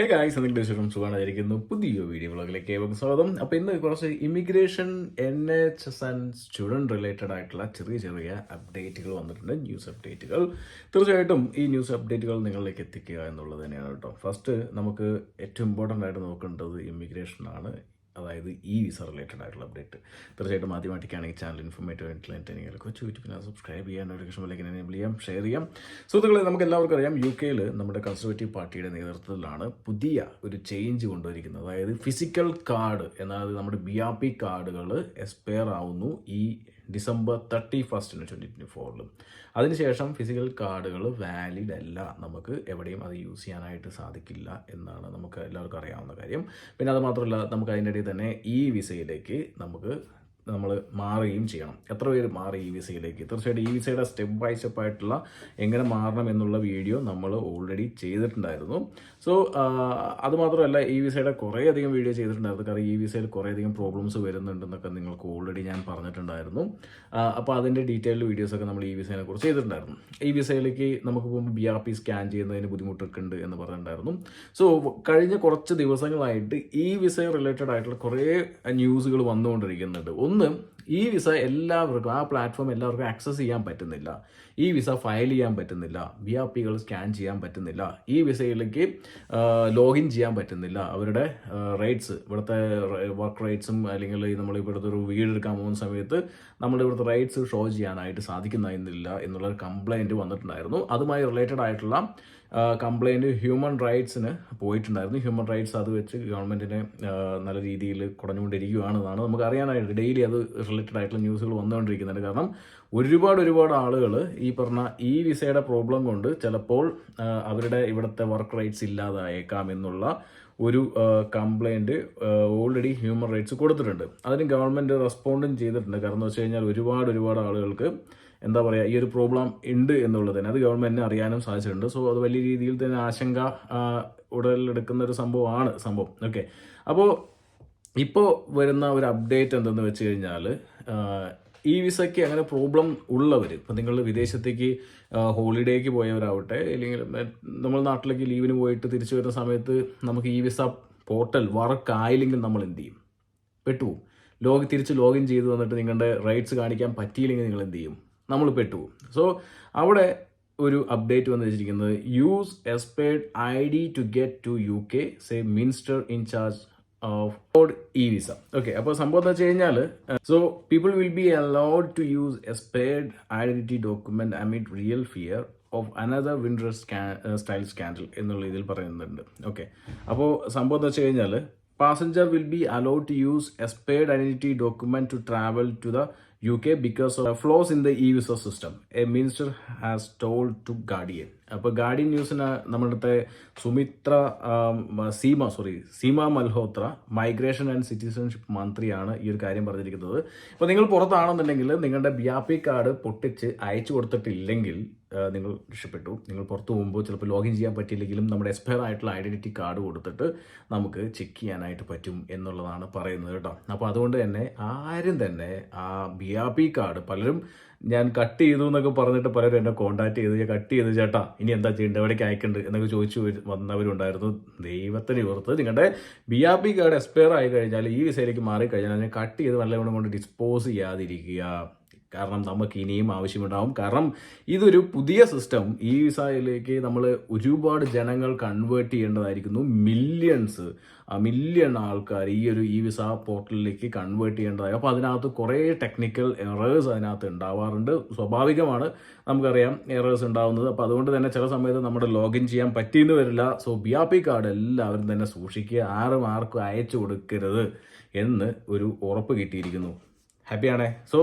Hey guys, എന്തെങ്കിലും വിശേഷം സുഖമായിരിക്കുന്നു. പുതിയ വീഡിയോ വ്ളോഗിലേക്ക് ഏവർക്കും സ്വാഗതം. അപ്പോൾ ഇന്ന് കുറച്ച് immigration NHS and student related ആയിട്ടുള്ള ചെറിയ ചെറിയ അപ്ഡേറ്റുകൾ വന്നിട്ടുണ്ട്, ന്യൂസ് അപ്ഡേറ്റുകൾ. തീർച്ചയായിട്ടും ഈ ന്യൂസ് അപ്ഡേറ്റുകൾ നിങ്ങളിലേക്ക് എത്തിക്കുക എന്നുള്ളത് തന്നെയാണ് കേട്ടോ. ഫസ്റ്റ് നമുക്ക് ഏറ്റവും ഇമ്പോർട്ടൻ്റ് ആയിട്ട് നോക്കേണ്ടത് ഇമിഗ്രേഷനാണ്, അതായത് ഈ വിസ റിലേറ്റഡ് ആയിട്ടുള്ള അപ്ഡേറ്റ്. തീർച്ചയായിട്ടും ആദ്യമായിട്ടാണ് ഈ ചാനൽ ഇൻഫോർമേറ്റീവ് ആയിട്ടുള്ള കൊച്ചു യൂട്യൂബിൽ സബ്സ്ക്രൈബ് ചെയ്യാൻ, നോട്ടിഫിക്കേഷൻ എനേബിൾ ചെയ്യാം, ഷെയർ ചെയ്യാം. സുഹൃത്തുക്കളെ, നമുക്ക് എല്ലാവർക്കും അറിയാം, UK നമ്മുടെ കൺസർവേറ്റീവ് പാർട്ടിയുടെ നേതൃത്വത്തിലാണ് പുതിയ ഒരു ചേഞ്ച് കൊണ്ടുവരിക്കുന്നത്. അതായത് ഫിസിക്കൽ കാർഡ്, എന്നാൽ നമ്മുടെ BRP കാർഡുകൾ എക്സ്പയർ ആവുന്നു ഈ December 31, 2024. അതിനുശേഷം ഫിസിക്കൽ കാർഡുകൾ വാലിഡ് അല്ല, നമുക്ക് എവിടെയും അത് യൂസ് ചെയ്യാനായിട്ട് സാധിക്കില്ല എന്നാണ് നമുക്ക് എല്ലാവർക്കും അറിയാവുന്ന കാര്യം. പിന്നെ അത് മാത്രമല്ല, നമുക്ക് അതിൻ്റെ ഇടയിൽ തന്നെ ഈ വിസയിലേക്ക് നമ്മൾ മാറുകയും ചെയ്യണം. എത്ര പേര് മാറി ഈ വിസയിലേക്ക്? തീർച്ചയായിട്ടും ഈ വിസയുടെ സ്റ്റെപ്പ് ബൈ സ്റ്റെപ്പ് ആയിട്ടുള്ള എങ്ങനെ മാറണം എന്നുള്ള വീഡിയോ നമ്മൾ ഓൾറെഡി ചെയ്തിട്ടുണ്ടായിരുന്നു. സോ അതുമാത്രമല്ല, ഈ വിസയുടെ കുറേയധികം വീഡിയോ ചെയ്തിട്ടുണ്ടായിരുന്നു. കാരണം ഈ വിസയിൽ കുറേയധികം പ്രോബ്ലംസ് വരുന്നുണ്ടെന്നൊക്കെ നിങ്ങൾക്ക് ഓൾറെഡി ഞാൻ പറഞ്ഞിട്ടുണ്ടായിരുന്നു. അപ്പോൾ അതിൻ്റെ ഡീറ്റെയിൽഡ് വീഡിയോസൊക്കെ നമ്മൾ ഈ വിസയെ കുറിച്ച് ചെയ്തിട്ടുണ്ടായിരുന്നു. ഈ വിസയിലേക്ക് നമുക്ക് പോകുമ്പോൾ BRP സ്കാൻ ചെയ്യുന്നതിന് ബുദ്ധിമുട്ടൊക്കെ ഉണ്ട് എന്ന് പറഞ്ഞിട്ടുണ്ടായിരുന്നു. സോ കഴിഞ്ഞ കുറച്ച് ദിവസങ്ങളായിട്ട് ഈ വിസ റിലേറ്റഡ് ആയിട്ടുള്ള കുറേ ന്യൂസുകൾ വന്നുകൊണ്ടിരിക്കുന്നുണ്ട്. ഒന്ന്, ഈ വിസ എല്ലാവർക്കും, ആ പ്ലാറ്റ്ഫോം എല്ലാവർക്കും ആക്സസ് ചെയ്യാൻ പറ്റുന്നില്ല. ഈ വിസ ഫയൽ ചെയ്യാൻ പറ്റുന്നില്ല. BRPകൾ സ്കാൻ ചെയ്യാൻ പറ്റുന്നില്ല. ഈ വിസയിലേക്ക് ലോഗിൻ ചെയ്യാൻ പറ്റുന്നില്ല. അവരുടെ റൈറ്റ്സ്, ഇവിടുത്തെ വർക്ക് റൈറ്റ്സും അല്ലെങ്കിൽ നമ്മൾ ഇവിടുത്തെ ഒരു വീടെടുക്കാൻ പോകുന്ന സമയത്ത് നമ്മുടെ ഇവിടുത്തെ റൈറ്റ്സ് ഷോ ചെയ്യാനായിട്ട് സാധിക്കുന്നില്ല എന്നുള്ളൊരു കംപ്ലയിൻറ്റ് വന്നിട്ടുണ്ടായിരുന്നു. അതുമായി റിലേറ്റഡ് ആയിട്ടുള്ള കംപ്ലയിൻറ്റ് ഹ്യൂമൻ റൈറ്റ്സിന് പോയിട്ടുണ്ടായിരുന്നു. ഹ്യൂമൻ റൈറ്റ്സ് അത് വെച്ച് ഗവൺമെൻറ്റിനെ നല്ല രീതിയിൽ കുടഞ്ഞുകൊണ്ടിരിക്കുകയാണെന്നാണ് നമുക്ക് അറിയാനായിട്ട് ഡെയിലി അത് റിലേറ്റഡ് ആയിട്ടുള്ള ന്യൂസുകൾ വന്നുകൊണ്ടിരിക്കുന്നുണ്ട്. കാരണം ഒരുപാട് ആളുകൾ ഈ പറഞ്ഞ ഈ വിസയുടെ പ്രോബ്ലം കൊണ്ട് ചിലപ്പോൾ അവരുടെ ഇവിടുത്തെ വർക്ക് റൈറ്റ്സ് ഇല്ലാതായേക്കാം എന്നുള്ള ഒരു കംപ്ലയിൻറ്റ് ഓൾറെഡി ഹ്യൂമൻ റൈറ്റ്സ് കൊടുത്തിട്ടുണ്ട്. അതിന് ഗവൺമെൻറ് റെസ്പോണ്ടും ചെയ്തിട്ടുണ്ട്. കാരണം എന്ന് വെച്ച് കഴിഞ്ഞാൽ ഒരുപാട് ആളുകൾക്ക് എന്താ പറയുക, ഈ ഒരു പ്രോബ്ലം ഉണ്ട് എന്നുള്ളത് തന്നെ അത് ഗവൺമെൻറ്റിന് അറിയാനും സാധിച്ചിട്ടുണ്ട്. സോ അത് വലിയ രീതിയിൽ തന്നെ ആശങ്ക ഉടലെടുക്കുന്ന ഒരു സംഭവമാണ്. ഓക്കെ, അപ്പോൾ ഇപ്പോൾ വരുന്ന ഒരു അപ്ഡേറ്റ് എന്തെന്ന് വെച്ച് കഴിഞ്ഞാൽ, ഈ വിസയ്ക്ക് അങ്ങനെ പ്രോബ്ലം ഉള്ളവർ, ഇപ്പം നിങ്ങൾ വിദേശത്തേക്ക് ഹോളിഡേക്ക് പോയവരാവട്ടെ, അല്ലെങ്കിൽ നമ്മൾ നാട്ടിലേക്ക് ലീവിന് പോയിട്ട് തിരിച്ചു വരുന്ന സമയത്ത് നമുക്ക് ഈ വിസ പോർട്ടൽ വർക്ക് ആയില്ലെങ്കിൽ നമ്മൾ എന്ത് ചെയ്യും? പെട്ടുപോകും. തിരിച്ച് ലോഗിൻ ചെയ്ത് വന്നിട്ട് നിങ്ങളുടെ റൈറ്റ്സ് കാണിക്കാൻ പറ്റിയില്ലെങ്കിൽ നിങ്ങൾ എന്ത് ചെയ്യും? നമ്മൾ പെട്ടുപോകും. സോ അവിടെ ഒരു അപ്ഡേറ്റ് വന്നു വെച്ചിരിക്കുന്നത്, use expired ID to get to UK, say minister in charge of e-visa. Okay, അപ്പോൾ സംഭവം എന്ന് വെച്ച് കഴിഞ്ഞാൽ, so people will be allowed to use expired identity document amid real fear of another Windrush style scandal എന്നുള്ള ഇതിൽ പറയുന്നുണ്ട്. Okay, അപ്പോൾ സംഭവം എന്ന് വെച്ച് കഴിഞ്ഞാൽ, passenger will be allowed to use expired identity document to travel to the UK because of flaws in the e-visa system, a minister has told to Guardian. അപ്പോൾ guardian ന്യൂസിന് നമ്മുടെ Seema Malhotra, migration and citizenship മന്ത്രിയാണ് ഈ ഒരു കാര്യം പറഞ്ഞിരിക്കുന്നത്. ഇപ്പോൾ നിങ്ങൾ പുറത്താണെന്നുണ്ടെങ്കിൽ നിങ്ങളുടെ BRP കാർഡ് പൊട്ടിച്ച് അയച്ചു കൊടുത്തിട്ടില്ലെങ്കിൽ നിങ്ങൾ രക്ഷപ്പെട്ടു. നിങ്ങൾ പുറത്ത് പോകുമ്പോൾ ചിലപ്പോൾ ലോഗിൻ ചെയ്യാൻ പറ്റിയില്ലെങ്കിലും നമ്മുടെ എക്സ്പയർ ആയിട്ടുള്ള ഐഡന്റിറ്റി കാർഡ് കൊടുത്തിട്ട് നമുക്ക് ചെക്ക് ചെയ്യാനായിട്ട് പറ്റും എന്നുള്ളതാണ് പറയുന്നത് കേട്ടോ. അപ്പോൾ അതുകൊണ്ട് തന്നെ ആരും തന്നെ ആ BRP കാർഡ്, പലരും ഞാൻ കട്ട് ചെയ്തു എന്നൊക്കെ പറഞ്ഞിട്ട് പലരും എന്നെ കോൺടാക്ട് ചെയ്ത്, ഞാൻ കട്ട് ചെയ്തു ചേട്ടാ, ഇനി എന്താ ചെയ്യേണ്ടത്, എവിടേക്ക് അയക്കേണ്ടത് എന്നൊക്കെ ചോദിച്ചു വന്നവരുണ്ടായിരുന്നു. ദൈവത്തിന് ഓർത്ത് നിങ്ങളുടെ BRP കാർഡ് എക്സ്പയർ ആയി കഴിഞ്ഞാൽ, ഈ വിസയിലേക്ക് മാറിക്കഴിഞ്ഞാൽ അതിനെ കട്ട് ചെയ്ത് നല്ലവണ്ണം കൊണ്ട് ഡിസ്പോസ് ചെയ്യാതിരിക്കുക. കാരണം നമുക്ക് ഇനിയും ആവശ്യമുണ്ടാവും. കാരണം ഇതൊരു പുതിയ സിസ്റ്റം. ഈ വിസയിലേക്ക് നമ്മൾ ഒരുപാട് ജനങ്ങൾ കൺവേർട്ട് ചെയ്യേണ്ടതായിരിക്കുന്നു. മില്യൺ ആൾക്കാർ ഈ വിസ പോർട്ടലിലേക്ക് കൺവേർട്ട് ചെയ്യേണ്ടതായി. അപ്പോൾ അതിനകത്ത് കുറേ ടെക്നിക്കൽ എറേഴ്സ് അതിനകത്ത് ഉണ്ടാവാറുണ്ട്. സ്വാഭാവികമാണ്, നമുക്കറിയാം എറേഴ്സ് ഉണ്ടാവുന്നത്. അപ്പോൾ അതുകൊണ്ട് തന്നെ ചില സമയത്ത് നമ്മുടെ ലോഗിൻ ചെയ്യാൻ പറ്റിയെന്ന് വരില്ല. സോ BRP കാർഡ് എല്ലാവരും തന്നെ സൂക്ഷിക്കുക. ആർക്കും അയച്ചു കൊടുക്കരുത് എന്ന് ഒരു ഉറപ്പ് കിട്ടിയിരിക്കുന്നു. ഹാപ്പിയാണേ. സോ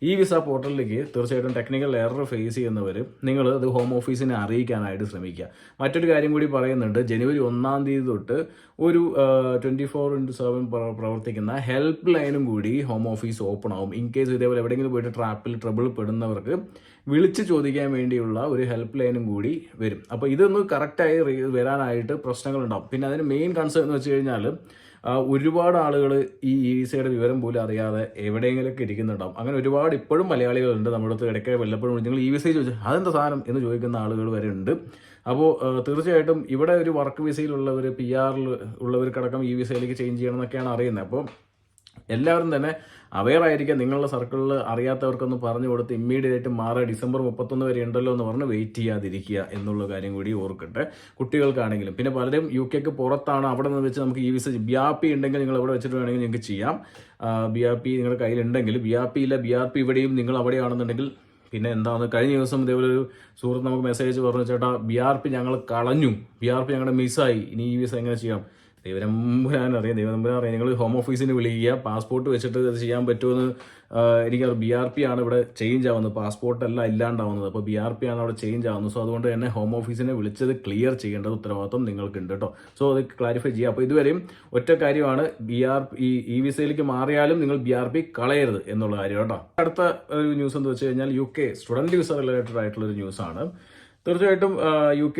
ഈ വിസ പോർട്ടലിലേക്ക് തീർച്ചയായിട്ടും ടെക്നിക്കൽ എറർ ഫേസ് ചെയ്യുന്നവർ നിങ്ങൾ അത് ഹോം ഓഫീസിനെ അറിയിക്കാനായിട്ട് ശ്രമിക്കുക. മറ്റൊരു കാര്യം കൂടി പറയുന്നുണ്ട്, January 1 തൊട്ട് ഒരു 24/7 പ്രവർത്തിക്കുന്ന ഹെൽപ്പ് ലൈനും കൂടി ഹോം ഓഫീസ് ഓപ്പൺ ആവും. ഇൻ കേസ് ഇതേപോലെ എവിടെയെങ്കിലും പോയിട്ട് ട്രബിൾ പെടുന്നവർക്ക് വിളിച്ച് ചോദിക്കാൻ വേണ്ടിയുള്ള ഒരു ഹെൽപ്പ് ലൈനും കൂടി വരും. അപ്പോൾ ഇതൊന്ന് കറക്റ്റായി വരാനായിട്ട് പ്രശ്നങ്ങളുണ്ടാവും. പിന്നെ അതിന് മെയിൻ കൺസേൺ എന്ന് വെച്ച് കഴിഞ്ഞാൽ, ഒരുപാട് ആളുകൾ ഈ വിസയുടെ വിവരം പോലും അറിയാതെ എവിടെയെങ്കിലൊക്കെ ഇരിക്കുന്നുണ്ടാവും. അങ്ങനെ ഒരുപാട് ഇപ്പോഴും മലയാളികളുണ്ട് നമ്മുടെ അടുത്ത്. ഇടയ്ക്ക് വല്ലപ്പോഴും നിങ്ങൾ ഈ വിസ ചോദിച്ചാൽ അതെന്താ സാധനം എന്ന് ചോദിക്കുന്ന ആളുകൾ വരെ ഉണ്ട്. അപ്പോൾ തീർച്ചയായിട്ടും ഇവിടെ ഒരു വർക്ക് വിസയിലുള്ളവർ PR ഉള്ളവർക്കടക്കം ഈ വിസയിലേക്ക് ചേഞ്ച് ചെയ്യണം എന്നൊക്കെയാണ് അറിയുന്നത്. അപ്പോൾ എല്ലാവരും തന്നെ അവെയർ ആയിരിക്കുക. നിങ്ങളുടെ സർക്കിളിൽ അറിയാത്തവർക്കൊന്ന് പറഞ്ഞു കൊടുത്ത് ഇമ്മീഡിയറ്റ് മാറുക. ഡിസംബർ 31 വരെ ഉണ്ടല്ലോ എന്ന് പറഞ്ഞ് വെയിറ്റ് ചെയ്യാതിരിക്കുക എന്നുള്ള കാര്യം കൂടി ഓർക്കട്ടെ കുട്ടികൾക്കാണെങ്കിലും. പിന്നെ പലരും UK പുറത്താണ്, അവിടെ നിന്ന് വെച്ച് നമുക്ക് ഈ വിസ BRP ഉണ്ടെങ്കിൽ നിങ്ങൾ അവിടെ വെച്ചിട്ട് വേണമെങ്കിൽ നിങ്ങൾക്ക് ചെയ്യാം. BRP നിങ്ങളുടെ കയ്യിലുണ്ടെങ്കിൽ, BRP ഇല്ല BRP ഇവിടെയും നിങ്ങൾ അവിടെയാണെന്നുണ്ടെങ്കിൽ പിന്നെ എന്താണ്. കഴിഞ്ഞ ദിവസം ഇതേപോലെ ഒരു സുഹൃത്ത് നമുക്ക് മെസ്സേജ് പറഞ്ഞു, ചേട്ടാ BRP ഞങ്ങൾ കളഞ്ഞു, BRP ഞങ്ങളുടെ മിസ്സായി, ഇനി ഈ വിസ എങ്ങനെ ചെയ്യാം? ദൈവനമ്പുരാൻ അറിയാം. നിങ്ങൾ ഹോം ഓഫീസിന് വിളിക്കുക, പാസ്പോർട്ട് വെച്ചിട്ട് അത് ചെയ്യാൻ പറ്റുമെന്ന് എനിക്കത്. BRP ആണ് ഇവിടെ ചേഞ്ച് ആവുന്നത്, പാസ്പോർട്ടല്ല ഇല്ലാണ്ടാവുന്നത്. അപ്പോൾ BRP ആണ് അവിടെ ചേഞ്ച് ആവുന്നത്. സോ അതുകൊണ്ട് തന്നെ ഹോം ഓഫീസിനെ വിളിച്ചത് ക്ലിയർ ചെയ്യേണ്ടത് ഉത്തരവാദിത്വം നിങ്ങൾക്കുണ്ട് കേട്ടോ. സോ അത് ക്ലാരിഫൈ ചെയ്യുക. അപ്പോൾ ഇതുവരെയും ഒറ്റ കാര്യമാണ്, ഈ വിസയിലേക്ക് മാറിയാലും നിങ്ങൾ BRP കളയരുത് എന്നുള്ള കാര്യം കേട്ടോ. അടുത്ത ഒരു ന്യൂസ് എന്ന് വെച്ച് കഴിഞ്ഞാൽ UK സ്റ്റുഡൻറ് വിസ റിലേറ്റഡ് ആയിട്ടുള്ളൊരു ന്യൂസാണ്. തീർച്ചയായിട്ടും UK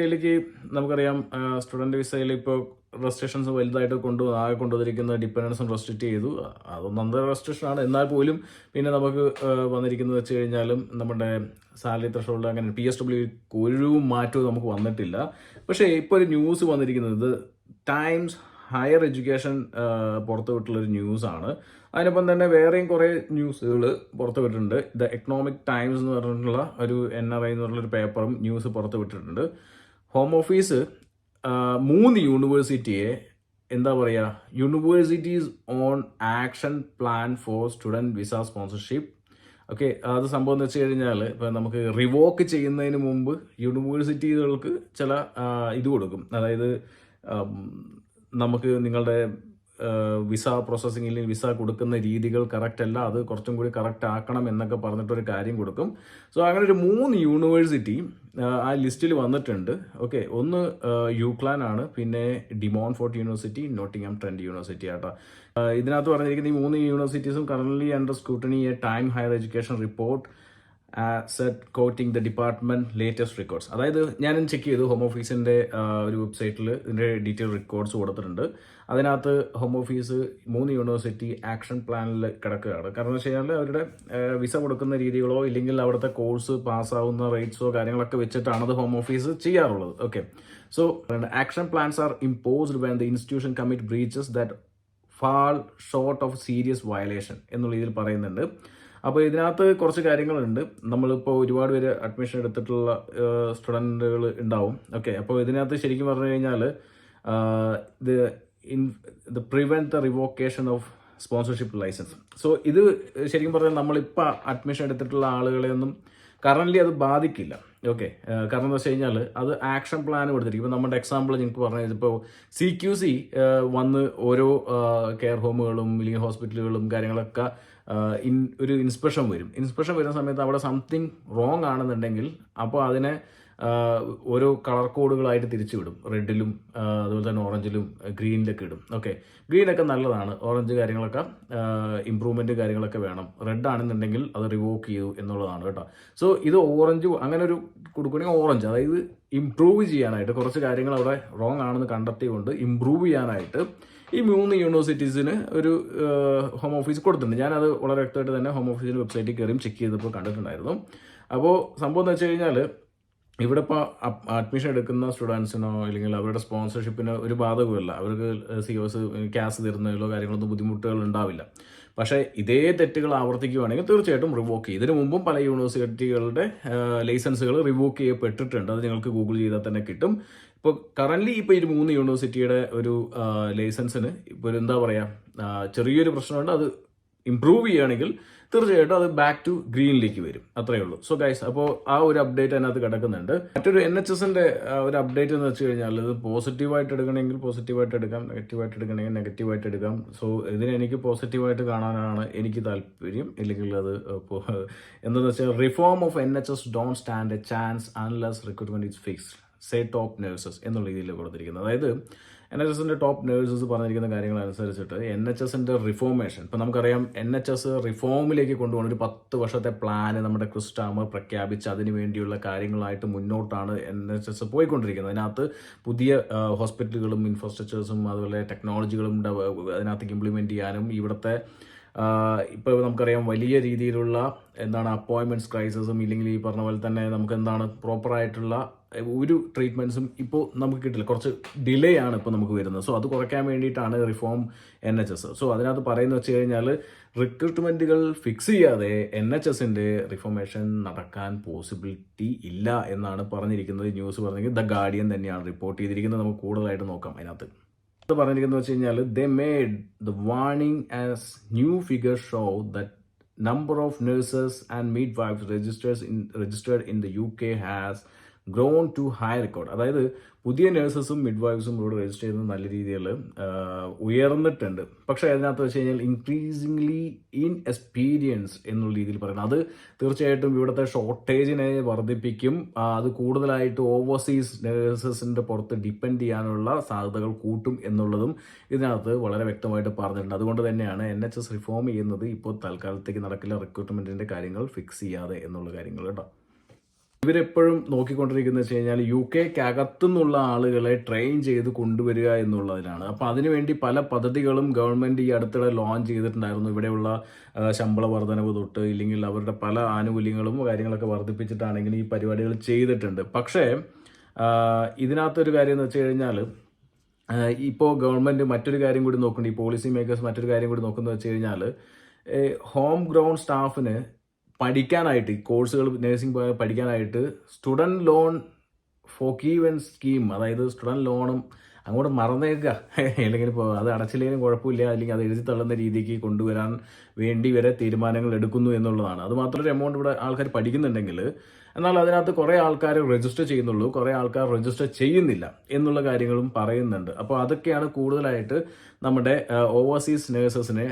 നമുക്കറിയാം, സ്റ്റുഡൻറ് വിസയിൽ ഇപ്പോൾ റെസ്ട്രിക്ഷൻസ് വലുതായിട്ട് കൊണ്ടുവന്നിരിക്കുന്ന ഡിപ്പെൻഡൻസും റെസ്ട്രിക്റ്റ് ചെയ്തു. അതൊന്നും അന്തർ റെസ്ട്രിക്ഷനാണ്. എന്നാൽ പോലും പിന്നെ നമുക്ക് വന്നിരിക്കുന്നത് വെച്ച് കഴിഞ്ഞാലും നമ്മുടെ സാലറി ത്രഷോൾഡ് അങ്ങനെ PSW ഒരു മാറ്റവും നമുക്ക് വന്നിട്ടില്ല. പക്ഷേ ഇപ്പോൾ ഒരു ന്യൂസ് വന്നിരിക്കുന്നത് ടൈംസ് ഹയർ എഡ്യൂക്കേഷൻ പുറത്തുവിട്ടുള്ളൊരു ന്യൂസാണ്. അതിനൊപ്പം തന്നെ വേറെയും കുറേ ന്യൂസുകൾ പുറത്തുവിട്ടിട്ടുണ്ട്. ദ എക്കണോമിക് ടൈംസ് എന്ന് പറഞ്ഞിട്ടുള്ള ഒരു NRI എന്ന് പറഞ്ഞൊരു പേപ്പറും ന്യൂസ് പുറത്തുവിട്ടിട്ടുണ്ട്. ഹോം ഓഫീസ് 3 യൂണിവേഴ്സിറ്റിയെ എന്താ പറയുക, universities on action plan for student visa sponsorship. Okay, അത് സംഭവം എന്ന് വെച്ച് കഴിഞ്ഞാൽ ഇപ്പം നമുക്ക് റിവോക്ക് ചെയ്യുന്നതിന് മുമ്പ് യൂണിവേഴ്സിറ്റികൾക്ക് ചില ഇത് കൊടുക്കും. അതായത് നമുക്ക് നിങ്ങളുടെ വിസ പ്രോസസ്സിങ്ങിൽ വിസ കൊടുക്കുന്ന രീതികൾ കറക്റ്റ് അല്ല, അത് കുറച്ചും കൂടി കറക്റ്റ് ആക്കണം എന്നൊക്കെ പറഞ്ഞിട്ടൊരു കാര്യം കൊടുക്കും. സോ അങ്ങനെ ഒരു 3 യൂണിവേഴ്സിറ്റി ആ ലിസ്റ്റിൽ വന്നിട്ടുണ്ട്. ഓക്കെ, ഒന്ന് യൂക്ലാൻ ആണ്, പിന്നെ De Montfort university, Nottingham Trent university ആട്ടോ. ഇതിനകത്ത് പറഞ്ഞിരിക്കുന്ന ഈ 3 യൂണിവേഴ്സിറ്റീസും currently under scrutiny a time higher education report set quoting the department latest records. അതായത് ഞാനും ചെക്ക് ചെയ്തു, ഹോം ഓഫീസിന്റെ ഒരു വെബ്സൈറ്റിൽ ഇതിന്റെ ഡീറ്റെയിൽ റെക്കോർഡ്സ് കൊടുത്തിട്ടുണ്ട്. അതിനകത്ത് ഹോം ഓഫീസ് 3 യൂണിവേഴ്സിറ്റി ആക്ഷൻ പ്ലാനിൽ കിടക്കുകയാണ്. കാരണം എന്ന് വെച്ച് കഴിഞ്ഞാൽ അവരുടെ വിസ കൊടുക്കുന്ന രീതികളോ ഇല്ലെങ്കിൽ അവിടുത്തെ കോഴ്സ് പാസ്സാവുന്ന റേറ്റ്സോ കാര്യങ്ങളൊക്കെ വെച്ചിട്ടാണ് അത് ഹോം ഓഫീസ് ചെയ്യാറുള്ളത്. Okay, so action plans are imposed when the institution commit breaches that fall short of serious violation എന്നുള്ള രീതിയിൽ പറയുന്നുണ്ട്. അപ്പോൾ ഇതിനകത്ത് കുറച്ച് കാര്യങ്ങളുണ്ട്. നമ്മളിപ്പോൾ ഒരുപാട് പേര് അഡ്മിഷൻ എടുത്തിട്ടുള്ള സ്റ്റുഡൻറ്റുകൾ ഉണ്ടാവും. ഓക്കെ, അപ്പോൾ ഇതിനകത്ത് ശരിക്കും പറഞ്ഞു കഴിഞ്ഞാൽ ഇത് prevent the revocation of sponsorship licence. So ഇത് ശരിക്കും പറഞ്ഞാൽ നമ്മളിപ്പോൾ അഡ്മിഷൻ എടുത്തിട്ടുള്ള ആളുകളെയൊന്നും കറൻ്റ്ലി അത് ബാധിക്കില്ല. ഓക്കെ, കാരണം എന്താ വെച്ച് കഴിഞ്ഞാൽ അത് ആക്ഷൻ പ്ലാൻ കൊടുത്തിരിക്കും. ഇപ്പോൾ നമ്മുടെ എക്സാമ്പിൾ നിങ്ങൾക്ക് പറഞ്ഞത്, ഇപ്പോൾ CQC വന്ന് ഓരോ കെയർ ഹോമുകളും ഇല്ലെങ്കിൽ ഹോസ്പിറ്റലുകളും കാര്യങ്ങളൊക്കെ ഒരു ഇൻസ്പെക്ഷൻ വരുന്ന സമയത്ത് അവിടെ സംതിങ് റോങ് ആണെന്നുണ്ടെങ്കിൽ അപ്പോൾ അതിനെ ഓരോ കളർ കോഡുകളായിട്ട് തിരിച്ചു വിടും. റെഡിലും അതുപോലെ തന്നെ ഓറഞ്ചിലും ഗ്രീനിലൊക്കെ ഇടും. ഓക്കെ, ഗ്രീനൊക്കെ നല്ലതാണ്, ഓറഞ്ച് കാര്യങ്ങളൊക്കെ ഇമ്പ്രൂവ്മെൻറ്റ് കാര്യങ്ങളൊക്കെ വേണം. റെഡ് ആണെന്നുണ്ടെങ്കിൽ അത് റിവോക്ക് ചെയ്തു എന്നുള്ളതാണ് കേട്ടോ. സോ ഇത് ഓറഞ്ച് അങ്ങനെ ഒരു കൊടുക്കുകയാണെങ്കിൽ ഓറഞ്ച്, അതായത് ഇമ്പ്രൂവ് ചെയ്യാനായിട്ട് കുറച്ച് കാര്യങ്ങൾ അവിടെ റോങ് ആണെന്ന് കണ്ടെത്തിക്കൊണ്ട് ഇമ്പ്രൂവ് ചെയ്യാനായിട്ട് ഈ 3 യൂണിവേഴ്സിറ്റീസിന് ഒരു ഹോം ഓഫീസ് കൊടുത്തിട്ടുണ്ട്. ഞാനത് വളരെ വ്യക്തമായിട്ട് തന്നെ ഹോം ഓഫീസിൻ്റെ വെബ്സൈറ്റിൽ കയറിയും ചെക്ക് ചെയ്തപ്പോൾ കണ്ടിട്ടുണ്ടായിരുന്നു. അപ്പോൾ സംഭവം എന്ന് വെച്ച് കഴിഞ്ഞാൽ ഇവിടെ ഇപ്പോൾ അഡ്മിഷൻ എടുക്കുന്ന സ്റ്റുഡൻസിനോ അല്ലെങ്കിൽ അവരുടെ സ്പോൺസർഷിപ്പിനോ ഒരു ബാധകമല്ല. അവർക്ക് COS ക്യാഷ് തരുന്നതിലോ കാര്യങ്ങളൊന്നും ബുദ്ധിമുട്ടുകൾ ഉണ്ടാവില്ല. പക്ഷേ ഇതേ തെറ്റുകൾ ആവർത്തിക്കുകയാണെങ്കിൽ തീർച്ചയായിട്ടും റിവോക്ക് ചെയ്യും. ഇതിനു മുമ്പും പല യൂണിവേഴ്സിറ്റികളുടെ ലൈസൻസുകൾ റിവോക്ക് ചെയ്യപ്പെട്ടിട്ടുണ്ട്. അത് നിങ്ങൾക്ക് ഗൂഗിൾ ചെയ്താൽ തന്നെ കിട്ടും. ഇപ്പോൾ കറൻ്റ്ലി ഇപ്പോൾ ഈ 3 യൂണിവേഴ്സിറ്റിയുടെ ഒരു ലൈസൻസിന് ഇപ്പോൾ എന്താ പറയുക, ചെറിയൊരു പ്രശ്നമുണ്ട്. അത് ഇമ്പ്രൂവ് ചെയ്യുകയാണെങ്കിൽ തീർച്ചയായിട്ടും അത് ബാക്ക് ടു ഗ്രീനിലേക്ക് വരും. അത്രയേ ഉള്ളൂ. സോ ഗൈസ്, അപ്പോൾ ആ ഒരു അപ്ഡേറ്റ് അതിനകത്ത് കിടക്കുന്നുണ്ട്. മറ്റൊരു NHSന്റെ ഒരു അപ്ഡേറ്റ് എന്ന് വെച്ച് കഴിഞ്ഞാൽ ഇത് പോസിറ്റീവായിട്ട് എടുക്കണമെങ്കിൽ പോസിറ്റീവായിട്ട് എടുക്കാം, നെഗറ്റീവായിട്ട് എടുക്കണമെങ്കിൽ നെഗറ്റീവായിട്ട് എടുക്കാം. സോ ഇതിനെ എനിക്ക് പോസിറ്റീവായിട്ട് കാണാനാണ് എനിക്ക് താല്പര്യം. ഇല്ലെങ്കിൽ അത് എന്താണെന്ന് വെച്ചാൽ reform of NHS don't stand A chance unless recruitment is fixed, say top nurses എന്നുള്ള രീതിയിൽ കൊടുത്തിരിക്കുന്നത്. അതായത് NHSന്റെ ടോപ്പ് നേഴ്സസ് പറഞ്ഞിരിക്കുന്ന കാര്യങ്ങൾ അനുസരിച്ചിട്ട് NHSന്റെ റിഫോർമേഷൻ, ഇപ്പം നമുക്കറിയാം NHS റിഫോമിലേക്ക് കൊണ്ടുപോകുന്ന ഒരു 10 വർഷത്തെ പ്ലാന് നമ്മുടെ ക്രിസ് സ്റ്റാമർ പ്രഖ്യാപിച്ച് അതിന് വേണ്ടിയുള്ള കാര്യങ്ങളായിട്ട് മുന്നോട്ടാണ് NHS പോയിക്കൊണ്ടിരിക്കുന്നത്. അതിനകത്ത് പുതിയ ഹോസ്പിറ്റലുകളും ഇൻഫ്രാസ്ട്രക്ചേഴ്സും അതുപോലെ ടെക്നോളജികളും അതിനകത്തേക്ക് ഇംപ്ലിമെൻറ്റ് ചെയ്യാനും ഇവിടുത്തെ ഇപ്പോൾ നമുക്കറിയാം വലിയ രീതിയിലുള്ള അപ്പോയിൻമെൻറ്റ്സ് ക്രൈസിസും ഇല്ലെങ്കിൽ ഈ പറഞ്ഞ പോലെ തന്നെ നമുക്ക് പ്രോപ്പറായിട്ടുള്ള ഒരു ട്രീറ്റ്മെൻറ്റ്സും ഇപ്പോൾ നമുക്ക് കിട്ടില്ല, കുറച്ച് ഡിലേ ആണ് ഇപ്പോൾ നമുക്ക് വരുന്നത്. സോ അത് കുറയ്ക്കാൻ വേണ്ടിയിട്ടാണ് റിഫോം NHS. സോ അതിനകത്ത് പറയുന്നത് വെച്ച് കഴിഞ്ഞാൽ റിക്രൂട്ട്മെൻറ്റുകൾ ഫിക്സ് ചെയ്യാതെ NHSൻ്റെ റിഫോർമേഷൻ നടക്കാൻ പോസിബിലിറ്റി ഇല്ല എന്നാണ് പറഞ്ഞിരിക്കുന്നത്. ന്യൂസ് പറഞ്ഞെങ്കിൽ ദ ഗാർഡിയൻ തന്നെയാണ് റിപ്പോർട്ട് ചെയ്തിരിക്കുന്നത്. നമുക്ക് കൂടുതലായിട്ട് നോക്കാം. അതിനകത്ത് പറഞ്ഞിരിക്കുന്നത് വെച്ച് കഴിഞ്ഞാൽ ദേ made the warning as new figure show that number of nurses and midwives registered in the UK has grown to high record. അതായത് പുതിയ നഴ്സസും മിഡ്വൈഫ്സും ഇവിടെ രജിസ്റ്റർ ചെയ്യുന്നത് നല്ല രീതിയിൽ ഉയർന്നിട്ടുണ്ട്. പക്ഷേ അതിനകത്ത് വെച്ച് കഴിഞ്ഞാൽ ഇൻക്രീസിംഗ്ലി ഇൻ എക്സ്പീരിയൻസ് എന്നുള്ള രീതിയിൽ പറയുന്നത് അത് തീർച്ചയായിട്ടും ഇവിടുത്തെ ഷോർട്ടേജിനെ വർദ്ധിപ്പിക്കും. അത് കൂടുതലായിട്ട് ഓവർസീസ് നഴ്സസിൻ്റെ പുറത്ത് ഡിപ്പെൻഡ് ചെയ്യാനുള്ള സാധ്യതകൾ കൂട്ടും എന്നുള്ളതും ഇതിനകത്ത് വളരെ വ്യക്തമായിട്ട് പറഞ്ഞിട്ടുണ്ട്. അതുകൊണ്ട് തന്നെയാണ് NHS റിഫോം ചെയ്യുന്നത് ഇപ്പോൾ തൽക്കാലത്തേക്ക് നടക്കില്ല, റിക്രൂട്ട്മെൻറ്റിൻ്റെ കാര്യങ്ങൾ ഫിക്സ് ചെയ്യാതെ എന്നുള്ള കാര്യങ്ങൾ കേട്ടോ. ഇവരെപ്പോഴും നോക്കിക്കൊണ്ടിരിക്കുന്നത് വെച്ച് കഴിഞ്ഞാൽ UK-ക്കകത്തുനിന്നുള്ള ആളുകളെ ട്രെയിൻ ചെയ്ത് കൊണ്ടുവരിക എന്നുള്ളതിലാണ്. അപ്പോൾ അതിനുവേണ്ടി പല പദ്ധതികളും ഗവൺമെൻറ് ഈ അടുത്തിടെ ലോഞ്ച് ചെയ്തിട്ടുണ്ടായിരുന്നു. ഇവിടെയുള്ള ശമ്പള വർധനവ് തൊട്ട് ഇല്ലെങ്കിൽ അവരുടെ പല ആനുകൂല്യങ്ങളും കാര്യങ്ങളൊക്കെ വർദ്ധിപ്പിച്ചിട്ടാണെങ്കിൽ ഈ പരിപാടികൾ ചെയ്തിട്ടുണ്ട്. പക്ഷേ ഇതിനകത്തൊരു കാര്യം എന്ന് വെച്ച് കഴിഞ്ഞാൽ ഇപ്പോൾ ഗവൺമെൻറ് മറ്റൊരു കാര്യം കൂടി നോക്കുന്നുണ്ട്, ഈ പോളിസി മേക്കേഴ്സ് മറ്റൊരു കാര്യം കൂടി നോക്കുന്നത് വെച്ച് കഴിഞ്ഞാൽ ഹോം ഗ്രൗണ്ട് സ്റ്റാഫിന് പഠിക്കാനായിട്ട്, കോഴ്സുകൾ നഴ്സിംഗ് പഠിക്കാനായിട്ട് സ്റ്റുഡൻറ് ലോൺ ഫോർഗീവൻ സ്കീം, അതായത് സ്റ്റുഡൻറ് ലോണും അങ്ങോട്ട് മറന്നേക്കുക, അല്ലെങ്കിൽ ഇപ്പോൾ അത് അടച്ചില്ലെങ്കിലും കുഴപ്പമില്ല, അല്ലെങ്കിൽ അത് എഴുതി തള്ളുന്ന രീതിക്ക് കൊണ്ടുവരാൻ വേണ്ടി വരെ തീരുമാനങ്ങൾ എടുക്കുന്നു എന്നുള്ളതാണ്. അതുമാത്രമൊരു എമൗണ്ട് ഇവിടെ ആൾക്കാർ പഠിക്കുന്നുണ്ടെങ്കിൽ എന്നാൽ അതിനകത്ത് കുറേ ആൾക്കാർ രജിസ്റ്റർ ചെയ്യുന്നുള്ളൂ, കുറേ ആൾക്കാർ രജിസ്റ്റർ ചെയ്യുന്നില്ല എന്നുള്ള കാര്യങ്ങളും പറയുന്നുണ്ട്. അപ്പോൾ അതൊക്കെയാണ് കൂടുതലായിട്ട് നമ്മുടെ ഓവർസീസ് നഴ്സസിനെ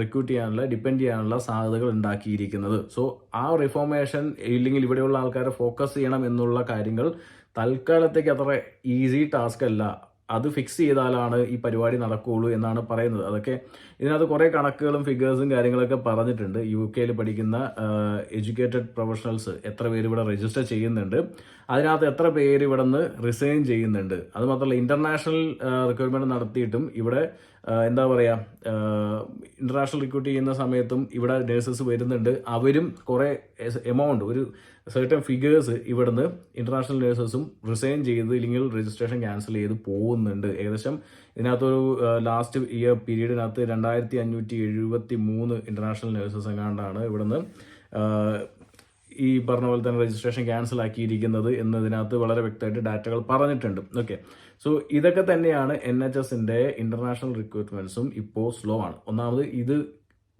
റിക്രൂട്ട് ചെയ്യാനുള്ള, ഡിപ്പെൻഡ് ചെയ്യാനുള്ള സാധ്യതകൾ ഉണ്ടാക്കിയിരിക്കുന്നത്. സോ ആ റിഫോർമേഷൻ ഇല്ലെങ്കിൽ ഇവിടെയുള്ള ആൾക്കാരെ ഫോക്കസ് ചെയ്യണം എന്നുള്ള കാര്യങ്ങൾ തൽക്കാലത്തേക്ക് അത്ര ഈസി ടാസ്ക് അല്ല. അത് ഫിക്സ് ചെയ്താലാണ് ഈ പരിപാടി നടക്കുകയുള്ളൂ എന്നാണ് പറയുന്നത്. അതൊക്കെ ഇതിനകത്ത് കുറേ കണക്കുകളും ഫിഗേഴ്സും കാര്യങ്ങളൊക്കെ പറഞ്ഞിട്ടുണ്ട്. UK പഠിക്കുന്ന എഡ്യൂക്കേറ്റഡ് പ്രൊഫഷണൽസ് എത്ര പേര് ഇവിടെ രജിസ്റ്റർ ചെയ്യുന്നുണ്ട്, അതിനകത്ത് എത്ര പേര് ഇവിടെ നിന്ന് റിസൈൻ ചെയ്യുന്നുണ്ട്. അതുമാത്രമല്ല ഇൻ്റർനാഷണൽ റിക്രൂട്ട്മെൻറ്റ് നടത്തിയിട്ടും ഇവിടെ എന്താ പറയുക, ഇൻ്റർനാഷണൽ റിക്രൂട്ട് ചെയ്യുന്ന സമയത്തും ഇവിടെ നഴ്സസ് വരുന്നുണ്ട്. അവരും കുറേ എമൗണ്ട്, ഒരു സെർട്ടൺ ഫിഗേഴ്സ് ഇവിടുന്ന് ഇൻ്റർനാഷണൽ നഴ്സസും റിസൈൻ ചെയ്ത് ഇല്ലെങ്കിൽ രജിസ്ട്രേഷൻ ക്യാൻസൽ ചെയ്ത് പോകുന്നുണ്ട്. ഏകദേശം ഇതിനകത്തൊരു ലാസ്റ്റ് ഇയർ പീരീഡിനകത്ത് 2573 ഇൻ്റർനാഷണൽ നഴ്സസ് എങ്ങാണ്ടാണ് ഇവിടുന്ന് ഈ പറഞ്ഞ പോലെ തന്നെ രജിസ്ട്രേഷൻ ക്യാൻസൽ ആക്കിയിരിക്കുന്നത് എന്നതിനകത്ത് വളരെ വ്യക്തമായിട്ട് ഡാറ്റകൾ പറഞ്ഞിട്ടുണ്ട്. ഓക്കെ, സോ ഇതൊക്കെ തന്നെയാണ് NHSൻ്റെ ഇൻ്റർനാഷണൽ റിക്രൂട്ട്മെൻറ്റ്സും ഇപ്പോൾ സ്ലോ ആണ്. ഒന്നാമത് ഇത്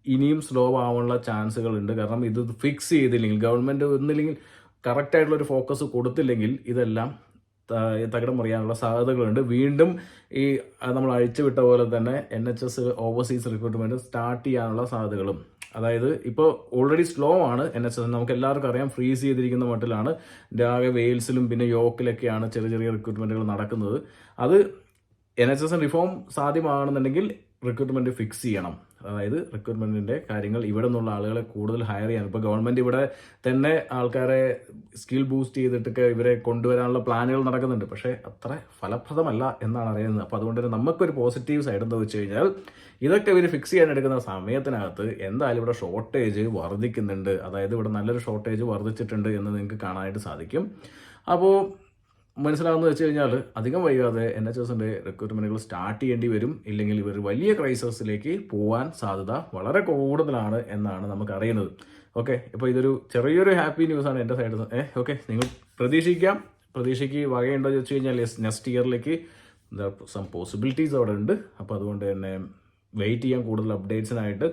ഇനിയും സ്ലോ ആവാനുള്ള ചാൻസുകൾ ഉണ്ട്. കാരണം ഇത് ഫിക്സ് ചെയ്തില്ലെങ്കിൽ, ഗവൺമെൻറ് ഒന്നില്ലെങ്കിൽ കറക്റ്റായിട്ടുള്ളൊരു ഫോക്കസ് കൊടുത്തില്ലെങ്കിൽ ഇതെല്ലാം തകിടം മറിയാനുള്ള സാധ്യതകളുണ്ട്. വീണ്ടും ഈ നമ്മൾ അഴിച്ചുവിട്ട പോലെ തന്നെ NHS ഓവർസീസ് റിക്രൂട്ട്മെൻറ്റ് സ്റ്റാർട്ട് ചെയ്യാനുള്ള സാധ്യതകളും, അതായത് ഇപ്പോൾ ഓൾറെഡി സ്ലോ ആണ് NHS, നമുക്ക് എല്ലാവർക്കും അറിയാം, ഫ്രീസ് ചെയ്തിരിക്കുന്ന മട്ടിലാണ്. ആകെ വെയിൽസിലും പിന്നെ യോക്കിലൊക്കെയാണ് ചെറിയ ചെറിയ റിക്രൂട്ട്മെൻറ്റുകൾ നടക്കുന്നത്. അത് NHS റിഫോം സാധ്യമാകണമെന്നുണ്ടെങ്കിൽ റിക്രൂട്ട്മെൻറ്റ് ഫിക്സ് ചെയ്യണം. അതായത് റിക്രൂട്ട്മെൻറ്റിൻ്റെ കാര്യങ്ങൾ ഇവിടെ നിന്നുള്ള ആളുകളെ കൂടുതൽ ഹയർ ചെയ്യാൻ, ഇപ്പോൾ ഗവൺമെൻറ് ഇവിടെ തന്നെ ആൾക്കാരെ സ്കിൽ ബൂസ്റ്റ് ചെയ്തിട്ടൊക്കെ ഇവരെ കൊണ്ടുവരാനുള്ള പ്ലാനുകൾ നടക്കുന്നുണ്ട്. പക്ഷേ അത്ര ഫലപ്രദമല്ല എന്നാണ് അറിയുന്നത്. അപ്പോൾ അതുകൊണ്ട് തന്നെ നമുക്കൊരു പോസിറ്റീവ് സൈഡ് എന്താ വെച്ച് കഴിഞ്ഞാൽ ഇതൊക്കെ ഇവർ ഫിക്സ് ചെയ്യാൻ എടുക്കുന്ന സമയത്തിനകത്ത് എന്തായാലും ഇവിടെ ഷോർട്ടേജ് വർദ്ധിക്കുന്നുണ്ട്. അതായത് ഇവിടെ നല്ലൊരു ഷോർട്ടേജ് വർദ്ധിച്ചിട്ടുണ്ട് എന്ന് നിങ്ങൾക്ക് കാണാനായിട്ട് സാധിക്കും. അപ്പോൾ മനസ്സിലാവുന്നത് വെച്ച് കഴിഞ്ഞാൽ അധികം വൈകാതെ NHSൻ്റെ റിക്രൂട്ട്മെൻറ്റുകൾ സ്റ്റാർട്ട് ചെയ്യേണ്ടി വരും. ഇല്ലെങ്കിൽ ഇവർ വലിയ ക്രൈസിസിലേക്ക് പോകാൻ സാധ്യത വളരെ കൂടുതലാണ് എന്നാണ് നമുക്ക് അറിയുന്നത്. ഓക്കെ, ഇപ്പോൾ ഇതൊരു ചെറിയൊരു ഹാപ്പി ന്യൂസാണ് എൻ്റെ സൈഡിൽ നിന്ന്. ഓക്കെ, നിങ്ങൾ പ്രതീക്ഷയ്ക്ക് വകയുണ്ടോ എന്ന് വെച്ച് കഴിഞ്ഞാൽ നെക്സ്റ്റ് ഇയറിലേക്ക് സം പോസിബിലിറ്റീസ് അവിടെ ഉണ്ട്. അപ്പോൾ അതുകൊണ്ട് തന്നെ വെയിറ്റ് ചെയ്യാൻ കൂടുതൽ അപ്ഡേറ്റ്സിനായിട്ട്.